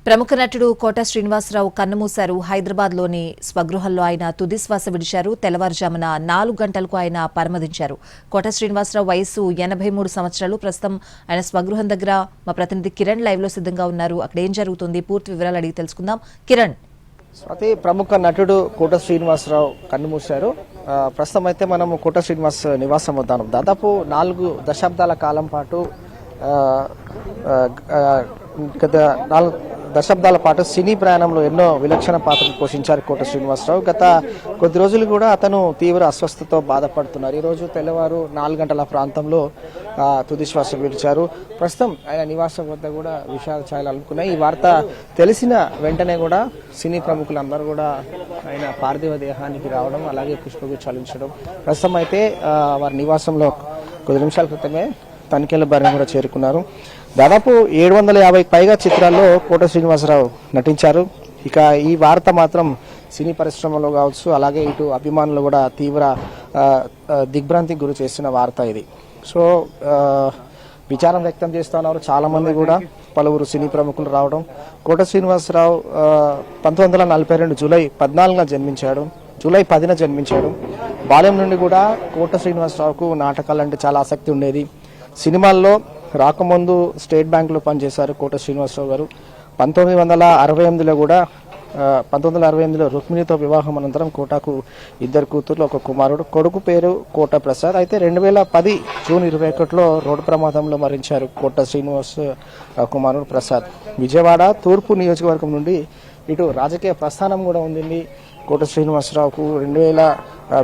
ప్రముఖ నటుడు కోట శ్రీనివాసరావు కన్నుమూశారు. హైదరాబాద్లోని స్వగృహంలో ఆయన తుది శ్వాస విడిచారు. తెల్లవారుజామున 4 గంటలకు ఆయన పరమదించారు. కోట శ్రీనివాసరావు వయసు 83 సంవత్సరాలు. ప్రస్తుతం ఆయన స్వగృహం దగ్గర మా ప్రతినిధి కిరణ్ లైవ్ లో సిద్ధంగా ఉన్నారు. అక్కడ ఏం జరుగుతుంది, పూర్తి వివరాలు అడిగి తెలుసుకుందాం. కిరణ్. స్వాతి, ప్రముఖ నటుడు కోట శ్రీనివాసరావు కన్నుమూశారు. ప్రస్తుతం అయితే మనం కోట శ్రీనివాస్ నివాసం వద్దాం. దాదాపు 4 దశాబ్దాల కాలం పాటు గత 4 దశాబ్దాల పాటు సినీ ప్రయాణంలో ఎన్నో విలక్షణ పాత్రలు పోషించారు కోట శ్రీనివాసరావు. గత కొద్ది రోజులు కూడా అతను తీవ్ర అస్వస్థతతో బాధపడుతున్నారు. ఈరోజు తెల్లవారు 4 గంటల ప్రాంతంలో తుది శ్వాస విడిచారు. ప్రస్తుతం ఆయన నివాసం వద్ద కూడా విషాద ఛాయలు అలుముకున్నాయి. ఈ వార్త తెలిసిన వెంటనే కూడా సినీ ప్రముఖులందరూ కూడా ఆయన పార్థివ దేహానికి రావడం, అలాగే పుష్పగుచ్చాలు ఉంచడం. ప్రస్తుతం అయితే వారి నివాసంలో కొద్ది నిమిషాల క్రితమే తనిఖీల బరిని కూడా చేరుకున్నారు. దాదాపు 750కి పైగా చిత్రాల్లో కోట శ్రీనివాసరావు నటించారు. ఇక ఈ వార్త మాత్రం సినీ పరిశ్రమలో కావచ్చు, అలాగే ఇటు అభిమానులు కూడా తీవ్ర దిగ్భ్రాంతికి గురి చేసిన వార్త ఇది. సో విచారం వ్యక్తం చేస్తున్నారు చాలా మంది కూడా, పలువురు సినీ ప్రముఖులు రావడం. కోట శ్రీనివాసరావు 1942 జూలై 14న జన్మించాడు. జూలై 10న జన్మించాడు. బాల్యం నుండి కూడా కోట శ్రీనివాసరావుకు నాటకాలంటే చాలా ఆసక్తి ఉండేది. సినిమాల్లో రాకముందు స్టేట్ బ్యాంకులో పనిచేశారు కోట శ్రీనివాసరావు గారు. 1968లో కూడా 1968లో రుక్మిణితో వివాహం అనంతరం కోటకు 2 కూతుర్లు, 1 కుమారుడు. కొడుకు పేరు కోట ప్రసాద్. అయితే 2010 జూన్ 21లో రోడ్డు ప్రమాదంలో మరణించారు కోట శ్రీనివాస్ కుమారుడు ప్రసాద్. విజయవాడ తూర్పు నియోజకవర్గం నుండి ఇటు రాజకీయ ప్రస్థానం కూడా ఉంది కోట శ్రీనివాసరావుకు.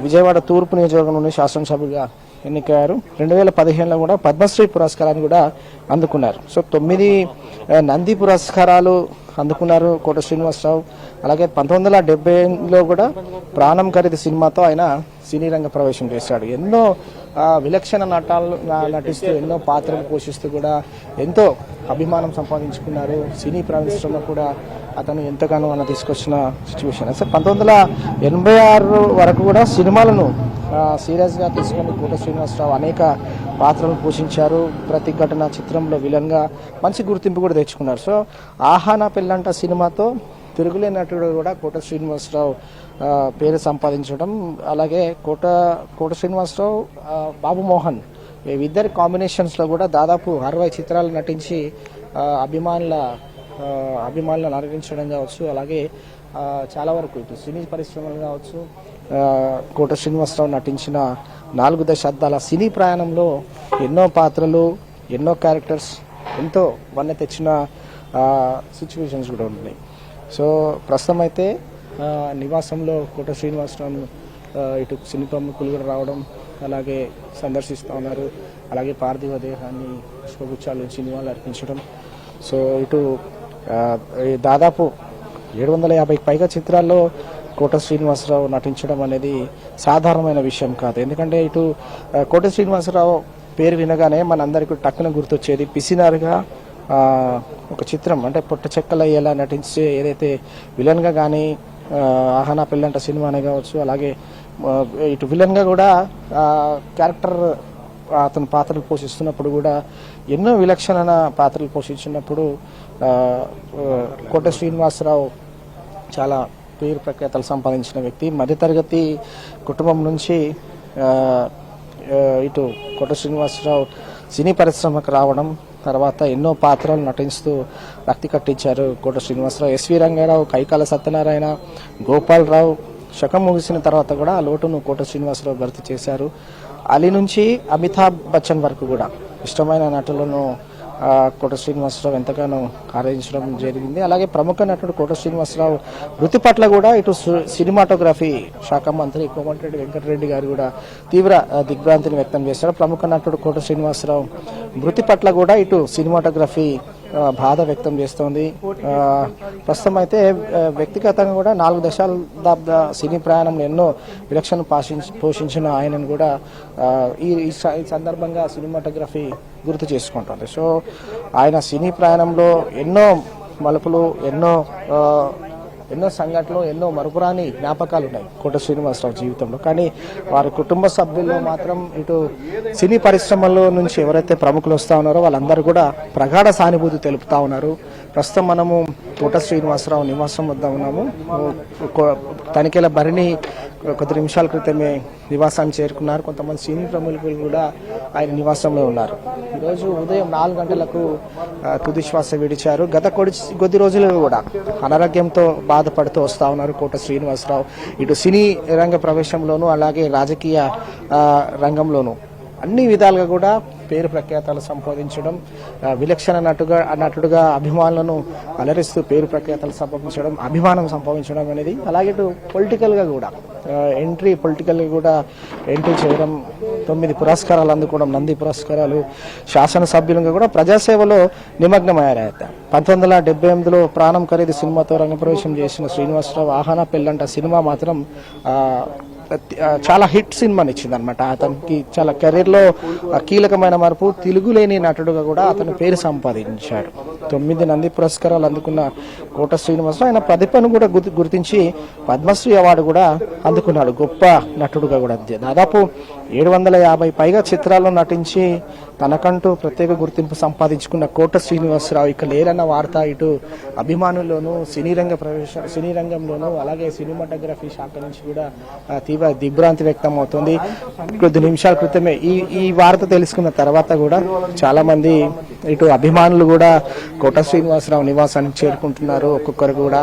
విజయవాడ తూర్పు నియోజకవర్గం నుండి శాసనసభ్యుగా ఎన్నికయ్యారు. 2015లో కూడా పద్మశ్రీ పురస్కారాన్ని కూడా అందుకున్నారు. సో 9 నంది పురస్కారాలు అందుకున్నారు కోట శ్రీనివాసరావు. అలాగే 1970లో కూడా ప్రాణం ఖరీదు సినిమాతో ఆయన సినీ రంగ ప్రవేశం చేశాడు. ఎన్నో విలక్షణ నటిస్తూ ఎన్నో పాత్రలు పోషిస్తూ కూడా ఎంతో అభిమానం సంపాదించుకున్నారు. సినీ పరిశ్రమ కూడా అతను ఎంతగానో అన్న తీసుకొచ్చిన సిచ్యువేషన్. అసలు 1986 వరకు కూడా సినిమాలను సీరియస్గా తీసుకొని కోట శ్రీనివాసరావు అనేక పాత్రలు పోషించారు. ప్రతిఘటన చిత్రంలో విలన్గా మంచి గుర్తింపు కూడా తెచ్చుకున్నారు. సో ఆహానా పెళ్ళంట సినిమాతో తిరుగులేని నటుడు కూడా కోట శ్రీనివాసరావు పేరు సంపాదించడం. అలాగే కోట శ్రీనివాసరావు, బాబు మోహన్ ఇద్దరి కాంబినేషన్స్లో కూడా దాదాపు 60 చిత్రాలు నటించి అభిమానులను అలరించడం కావచ్చు, అలాగే చాలా వరకు ఇటు సినీ పరిశ్రమలు కావచ్చు, కోట శ్రీనివాసరావు నటించిన 4 దశాబ్దాల సినీ ప్రయాణంలో ఎన్నో పాత్రలు, ఎన్నో క్యారెక్టర్స్, ఎంతో వన్నె తెచ్చిన సిచ్యువేషన్స్ కూడా ఉన్నాయి. సో ప్రస్తుతం అయితే నివాసంలో కోట శ్రీనివాసరావు ఇటు సినీ ప్రముఖులు కూడా రావడం, అలాగే సందర్శిస్తూ ఉన్నారు. అలాగే పార్థివ దేహాన్ని పుష్పగుచ్చాలు సినిమాలు అర్పించడం. సో ఇటు దాదాపు 750కి పైగా చిత్రాల్లో కోట శ్రీనివాసరావు నటించడం అనేది సాధారణమైన విషయం కాదు. ఎందుకంటే ఇటు కోట శ్రీనివాసరావు పేరు వినగానే మనందరికీ టక్కున గుర్తొచ్చేది పిసినారుగా ఒక చిత్రం, అంటే పొట్ట చెక్కల ఎలా నటించే ఏదైతే విలన్గా కానీ ఆహానా పెళ్ళంట సినిమానే కావచ్చు, అలాగే ఇటు విలన్గా కూడా క్యారెక్టర్ అతను పాత్రలు పోషిస్తున్నప్పుడు కూడా ఎన్నో విలక్షణ పాత్రలు పోషించినప్పుడు కోట శ్రీనివాసరావు చాలా పేరు ప్రఖ్యాతలు సంపాదించిన వ్యక్తి. మధ్యతరగతి కుటుంబం నుంచి ఇటు కోట శ్రీనివాసరావు సినీ పరిశ్రమకు రావడం, తర్వాత ఎన్నో పాత్రలు నటిస్తూ రక్తి కట్టించారు కోట శ్రీనివాసరావు. ఎస్వి రంగారావు, కైకాల సత్యనారాయణ, గోపాలరావు శకం ముగిసిన తర్వాత కూడా ఆ లోటును కోట శ్రీనివాసరావు భర్తీ చేశారు. అలీ నుంచి అమితాబ్ బచ్చన్ వరకు కూడా ఇష్టమైన నటులను కోట శ్రీనివాసరావు ఎంతగానో ఆరాధించడం జరిగింది. అలాగే ప్రముఖ నటుడు కోట శ్రీనివాసరావు వృత్తి పట్ల కూడా ఇటు సినిమాటోగ్రఫీ శాఖ మంత్రి కోమటిరెడ్డి వెంకటరెడ్డి గారు కూడా తీవ్ర దిగ్భ్రాంతిని వ్యక్తం చేశారు. ప్రముఖ నటుడు కోట శ్రీనివాసరావు వృత్తి పట్ల కూడా ఇటు సినిమాటోగ్రఫీ బాధ వ్యక్తం చేస్తోంది. ప్రస్తుతం అయితే వ్యక్తిగతంగా కూడా 4 దశాబ్ద సినీ ప్రయాణంలో ఎన్నో విలక్షణ పోషించిన ఆయనను కూడా ఈ సందర్భంగా సినిమాటోగ్రఫీ గుర్తు చేసుకుంటుంది. సో ఆయన సినీ ప్రయాణంలో ఎన్నో మలుపులు, ఎన్నో సంఘటనలు, ఎన్నో మరుపురాని జ్ఞాపకాలు ఉన్నాయి కోట శ్రీనివాసరావు జీవితంలో. కానీ వారి కుటుంబ సభ్యుల్లో మాత్రం ఇటు సినీ పరిశ్రమలో నుంచి ఎవరైతే ప్రముఖులు వస్తూ ఉన్నారో వాళ్ళందరూ కూడా ప్రగాఢ సానుభూతి తెలుపుతా ఉన్నారు. ప్రస్తుతం మనము కోట శ్రీనివాసరావు నివాసం వద్ద ఉన్నాము. తనిఖీల భరణి కొద్ది నిమిషాల క్రితమే నివాసాన్ని చేరుకున్నారు. కొంతమంది సినీ ప్రముఖులు కూడా ఆయన నివాసంలో ఉన్నారు. ఈరోజు ఉదయం 4 గంటలకు తుది శ్వాస విడిచారు. గత కొద్ది రోజులు కూడా అనారోగ్యంతో బాధపడుతూ వస్తూ ఉన్నారు కోట శ్రీనివాసరావు. ఇటు సినీ రంగ ప్రవేశంలోనూ అలాగే రాజకీయ రంగంలోనూ అన్ని విధాలుగా కూడా పేరు ప్రఖ్యాతలు సంపాదించడం, విలక్షణ నటుడుగా అభిమానులను అలరిస్తూ పేరు ప్రఖ్యాతలు సంపాదించడం, అభిమానం సంపాదించడం అనేది, అలాగే ఇటు పొలిటికల్గా కూడా పొలిటికల్గా కూడా ఎంట్రీ చేయడం, 9 పురస్కారాలు అందుకోవడం, నంది పురస్కారాలు, శాసనసభ్యులుగా కూడా ప్రజాసేవలో నిమగ్నమయ్యారు. 1978లో ప్రాణం ఖరీదు సినిమాతో రంగప్రవేశం చేసిన శ్రీనివాసరావు ఆహానా పెళ్ళంట సినిమా మాత్రం చాలా హిట్ సినిమాని ఇచ్చింది అనమాట. అతనికి చాలా కెరీర్లో కీలకమైన మార్పు. తిరుగులేని నటుడుగా కూడా అతను పేరు సంపాదించాడు. 9 నంది పురస్కారాలు అందుకున్న కోట శ్రీనివాసరావు ఆయన ప్రతిభను కూడా గుర్తించి పద్మశ్రీ అవార్డు కూడా అందుకున్నాడు. గొప్ప నటుడుగా కూడా దాదాపు 750 పైగా చిత్రాల్లో నటించి తనకంటూ ప్రత్యేక గుర్తింపు సంపాదించుకున్న కోట శ్రీనివాసరావు ఇక లేరన్న వార్త ఇటు అభిమానుల్లోనూ సినీ రంగంలోనూ అలాగే సినిమాటోగ్రఫీ శాఖ నుంచి కూడా తీవ్ర దిగ్భ్రాంతి వ్యక్తం అవుతుంది. కొద్ది నిమిషాల క్రితమే ఈ వార్త తెలుసుకున్న తర్వాత కూడా చాలా మంది ఇటు అభిమానులు కూడా కోట శ్రీనివాసరావు నివాసానికి చేరుకుంటున్నారు. ఒక్కొక్కరు కూడా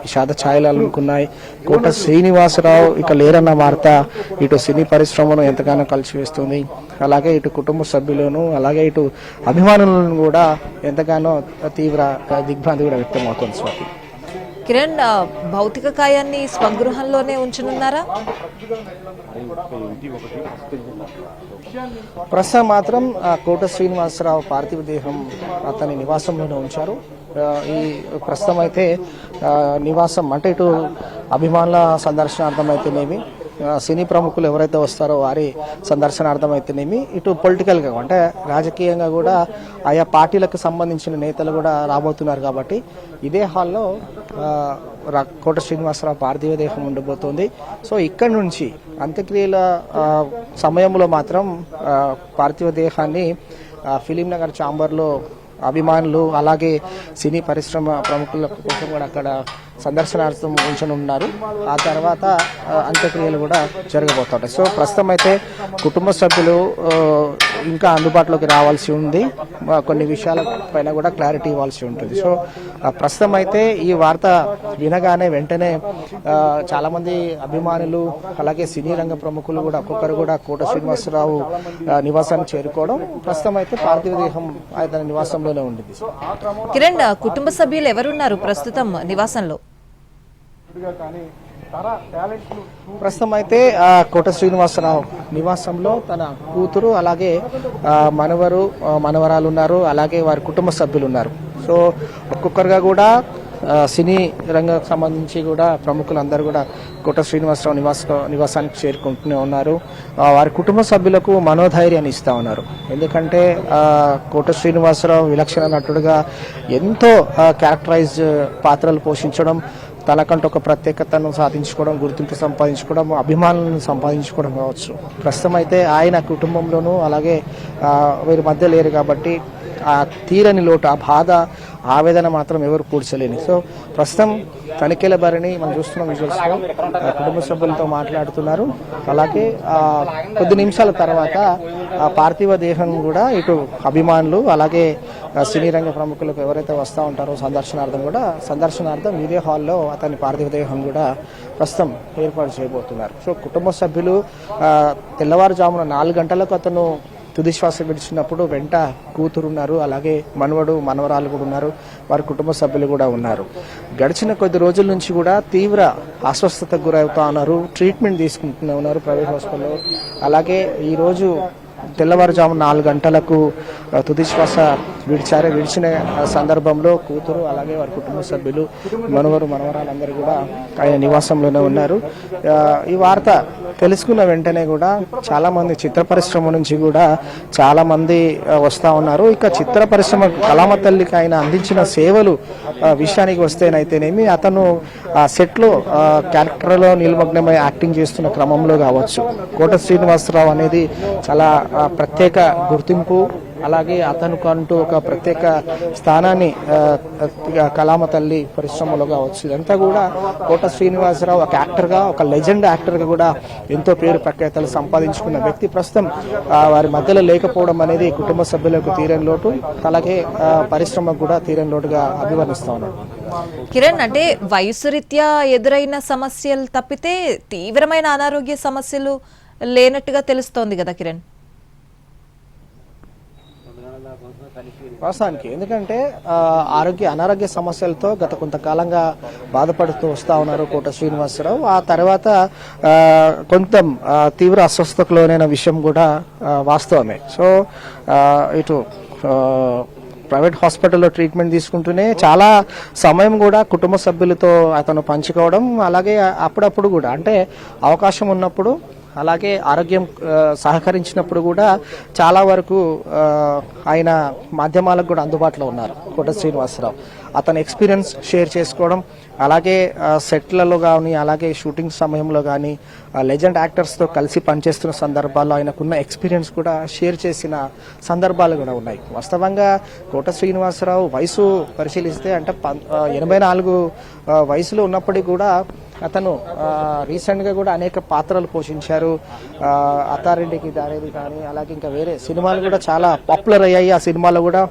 విషాద ఛాయలు అనుకున్నాయి. కోట శ్రీనివాసరావు ఇక లేరన్న వార్త ఇటు సినీ పరిశ్రమను ఎంతగానో కలిసివేస్తుంది. అలాగే ఇటు కుటుంబ సభ్యులను అలాగే ఇటు అభిమానులను కూడా ఎంతగానో తీవ్ర దిగ్భ్రాంతి కూడా వ్యక్తం అవుతుంది. స్వాతి, కిరణ్, భౌతిక కాయాన్ని స్వగృహంలోనే ఉంచనున్నారా? ప్రస్తుతం మాత్రం కోట శ్రీనివాసరావు పార్థివ దేహం అతని నివాసంలోనే ఉంచారు. ఈ ప్రస్తుతం అయితే నివాసం అంటే ఇటు అభిమానుల సందర్శనార్థం అయితేనేమి, సినీ ప్రముఖులు ఎవరైతే వస్తారో వారి సందర్శనార్థం అయితేనేమి, ఇటు పొలిటికల్గా అంటే రాజకీయంగా కూడా ఆయా పార్టీలకు సంబంధించిన నేతలు కూడా రాబోతున్నారు. కాబట్టి ఇదే హాల్లో కోట శ్రీనివాసరావు పార్థివ దేహం ఉండబోతోంది. సో ఇక్కడి నుంచి అంత్యక్రియల సమయంలో మాత్రం పార్థివ దేహాన్ని ఫిలిం నగర్ ఛాంబర్లో అభిమానులు అలాగే సినీ పరిశ్రమ ప్రముఖుల కోసం కూడా అక్కడ సందర్శనార్థం ఉంచనున్నారు. ఆ తర్వాత అంత్యక్రియలు కూడా జరగబోతుంటాయి. సో ప్రస్తుతం అయితే కుటుంబ సభ్యులు ఇంకా అందుబాటులోకి రావాల్సి ఉంది. కొన్ని విషయాల పైన కూడా క్లారిటీ ఇవ్వాల్సి ఉంటుంది. సో ప్రస్తుతం అయితే ఈ వార్త వినగానే వెంటనే చాలామంది అభిమానులు అలాగే సినీ రంగ ప్రముఖులు కూడా ఒక్కొక్కరు కూడా కోట శ్రీనివాసరావు నివాసానికి చేరుకోవడం, ప్రస్తుతం అయితే పార్థివ దేహం ఆయన నివాసంలోనే ఉండింది. కిరణ్, కుటుంబ సభ్యులు ఎవరున్నారు ప్రస్తుతం నివాసంలో? ప్రస్తుతం అయితే కోట శ్రీనివాసరావు నివాసంలో తన కూతురు అలాగే మనవరాలు ఉన్నారు. అలాగే వారి కుటుంబ సభ్యులు ఉన్నారు. సో ఒక్కొక్కరుగా కూడా సినీ రంగానికి సంబంధించి కూడా ప్రముఖులందరూ కూడా కోట శ్రీనివాసరావు నివాసానికి చేరుకుంటూనే ఉన్నారు. వారి కుటుంబ సభ్యులకు మనోధైర్యాన్ని ఇస్తూ ఉన్నారు. ఎందుకంటే కోట శ్రీనివాసరావు విలక్షణ నటుడుగా ఎంతో క్యారెక్టరైజ్ పాత్రలు పోషించడం, తనకంటూ ఒక ప్రత్యేకతను సాధించుకోవడం, గుర్తింపు సంపాదించుకోవడం, అభిమానులను సంపాదించుకోవడం కావచ్చు. ప్రస్తుతం అయితే ఆయన కుటుంబంలోనూ అలాగే వీరి మధ్య లేరు కాబట్టి ఆ తీరని లోటు, ఆ బాధ, ఆవేదన మాత్రం ఎవరు పూడ్చలేని. సో ప్రస్తుతం తనిఖీల భరణి మనం చూస్తున్నాం విజువల్స్లో కుటుంబ సభ్యులతో మాట్లాడుతున్నారు. అలాగే కొద్ది నిమిషాల తర్వాత పార్థివ దేహం కూడా ఇటు అభిమానులు అలాగే సినీ రంగ ప్రముఖులకు ఎవరైతే వస్తూ ఉంటారో సందర్శనార్థం ఇదే హాల్లో అతని పార్థివ దేహం కూడా ప్రస్తుతం ఏర్పాటు చేయబోతున్నారు. సో కుటుంబ సభ్యులు తెల్లవారుజామున 4 గంటలకు అతను తుది శ్వాస విడిచినప్పుడు వెంట కూతురున్నారు, అలాగే మనవరాలు కూడా ఉన్నారు, వారి కుటుంబ సభ్యులు కూడా ఉన్నారు. గడిచిన కొద్ది రోజుల నుంచి కూడా తీవ్ర అస్వస్థతకు గురవుతా ఉన్నారు. ట్రీట్మెంట్ తీసుకుంటూనే ఉన్నారు ప్రైవేట్ హాస్పిటల్లో. అలాగే ఈరోజు తెల్లవారుజాము 4 గంటలకు తుది శ్వాస విడిచిన సందర్భంలో కూతురు అలాగే వారి కుటుంబ సభ్యులు మనవరాలందరూ కూడా ఆయన నివాసంలోనే ఉన్నారు. ఈ వార్త తెలుసుకున్న వెంటనే కూడా చాలామంది చిత్ర పరిశ్రమ నుంచి కూడా చాలామంది వస్తూ ఉన్నారు. ఇక చిత్ర పరిశ్రమ కళామ తల్లికి ఆయన అందించిన సేవలు విషయానికి వస్తేనైతేనేమి, అతను సెట్లో క్యారెక్టర్లో నిమగ్నమై యాక్టింగ్ చేస్తున్న క్రమంలో కావచ్చు, కోట శ్రీనివాసరావు అనేది చాలా ప్రత్యేక గుర్తింపు అలాగే అతనికి అంటూ ఒక ప్రత్యేక స్థానాన్ని కళామ తల్లి పరిశ్రమలో కావచ్చు, ఇదంతా కూడా కోట శ్రీనివాసరావు ఒక యాక్టర్గా, ఒక లెజెండ్ యాక్టర్గా కూడా ఎంతో పేరు ప్రఖ్యాతలు సంపాదించుకున్న వ్యక్తి ప్రస్తుతం వారి మధ్యలో లేకపోవడం అనేది కుటుంబ సభ్యులకు తీరని లోటు, అలాగే పరిశ్రమకు కూడా తీరని లోటుగా అభివర్ణిస్తా ఉన్నాడు. కిరణ్, అంటే వయసు రీత్యా ఎదురైన సమస్యలు తప్పితే తీవ్రమైన అనారోగ్య సమస్యలు లేనట్టుగా తెలుస్తోంది కదా కిరణ్? వాస్తవానికి ఎందుకంటే అనారోగ్య సమస్యలతో గత కొంతకాలంగా బాధపడుతూ వస్తా ఉన్నారు కోట శ్రీనివాసరావు. ఆ తర్వాత కొంత తీవ్ర అస్వస్థతకు లోనైన విషయం కూడా వాస్తవమే. సో ఇటు ప్రైవేట్ హాస్పిటల్లో ట్రీట్మెంట్ తీసుకుంటూనే చాలా సమయం కూడా కుటుంబ సభ్యులతో అతను పంచుకోవడం, అలాగే అప్పుడప్పుడు కూడా అంటే అవకాశం ఉన్నప్పుడు, అలాగే ఆరోగ్యం సహకరించినప్పుడు కూడా చాలా వరకు ఆయన మాధ్యమాలకు కూడా అందుబాటులో ఉన్నారు కోట శ్రీనివాసరావు. అతని ఎక్స్పీరియన్స్ షేర్ చేసుకోవడం, అలాగే సెట్లలో కానీ, అలాగే షూటింగ్ సమయంలో కానీ లెజెండ్ యాక్టర్స్తో కలిసి పనిచేస్తున్న సందర్భాల్లో ఆయనకున్న ఎక్స్పీరియన్స్ కూడా షేర్ చేసిన సందర్భాలు కూడా ఉన్నాయి. వాస్తవంగా కోట శ్రీనివాసరావు వయసు పరిశీలిస్తే అంటే 84 వయసులో ఉన్నప్పటికీ కూడా అతను రీసెంట్గా కూడా అనేక పాత్రలు పోషించారు. అత్తారింటికి దారేది కానీ, అలాగే ఇంకా వేరే సినిమాలు కూడా చాలా పాపులర్ అయ్యాయి. ఆ సినిమాలో కూడా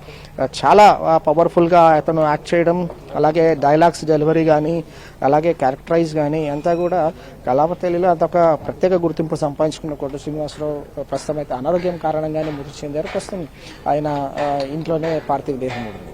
చాలా పవర్ఫుల్గా అతను యాక్ట్ చేయడం, అలాగే డైలాగ్స్ డెలివరీ కానీ, అలాగే క్యారెక్టరైజ్ కానీ అంతా కూడా కళాపతల్లిలో అదొక ప్రత్యేక గుర్తింపు సంపాదించుకున్న కోట శ్రీనివాసరావు ప్రస్తుతం అయితే అనారోగ్యం కారణంగానే మృతి చెందారు. ప్రస్తుతం ఆయన ఇంట్లోనే పార్థివ దేహం ఉంది.